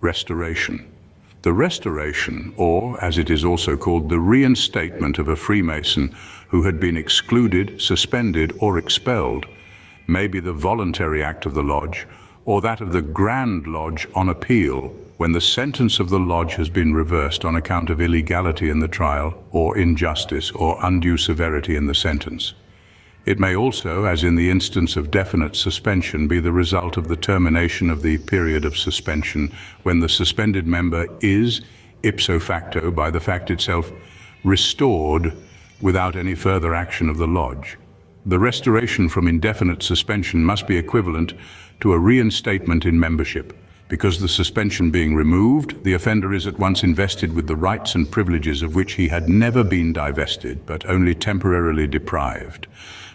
Restoration. The restoration, or as it is also called, the reinstatement of a Freemason who had been excluded, suspended, or expelled, may be the voluntary act of the lodge, or that of the Grand Lodge on appeal, when the sentence of the lodge has been reversed on account of illegality in the trial, or injustice, or undue severity in the sentence. It may also, as in the instance of definite suspension, be the result of the termination of the period of suspension, when the suspended member is, ipso facto, by the fact itself, restored without any further action of the lodge. The restoration from indefinite suspension must be equivalent to a reinstatement in membership. Because the suspension being removed, the offender is at once invested with the rights and privileges of which he had never been divested, but only temporarily deprived.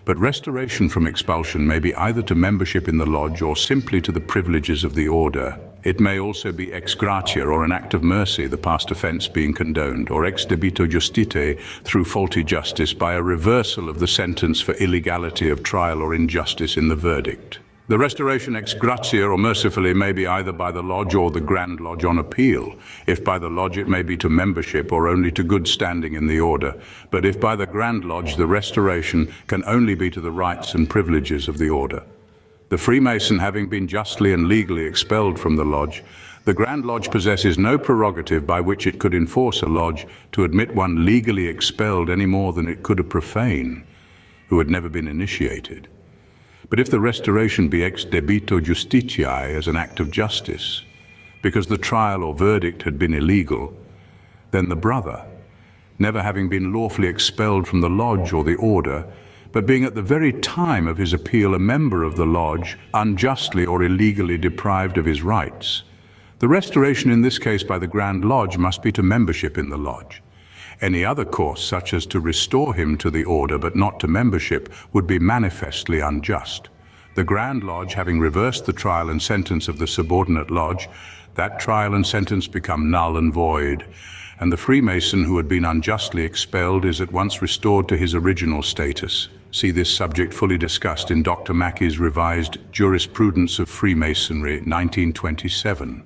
But restoration from expulsion may be either to membership in the lodge or simply to the privileges of the order. It may also be ex gratia, or an act of mercy, the past offence being condoned, or ex debito justitiae, through faulty justice, by a reversal of the sentence for illegality of trial or injustice in the verdict. The restoration ex gratia, or mercifully, may be either by the lodge or the Grand Lodge on appeal. If by the lodge, it may be to membership or only to good standing in the order. But if by the Grand Lodge, the restoration can only be to the rights and privileges of the order. The Freemason having been justly and legally expelled from the lodge, the Grand Lodge possesses no prerogative by which it could enforce a lodge to admit one legally expelled any more than it could a profane who had never been initiated. But if the restoration be ex debito justitiae, as an act of justice, because the trial or verdict had been illegal, then the brother, never having been lawfully expelled from the lodge or the order, but being at the very time of his appeal a member of the lodge, unjustly or illegally deprived of his rights, the restoration in this case by the Grand Lodge must be to membership in the lodge. Any other course, such as to restore him to the order but not to membership, would be manifestly unjust. The Grand Lodge having reversed the trial and sentence of the subordinate lodge, that trial and sentence become null and void, and the Freemason who had been unjustly expelled is at once restored to his original status. See this subject fully discussed in Dr. Mackey's revised Jurisprudence of Freemasonry, 1927.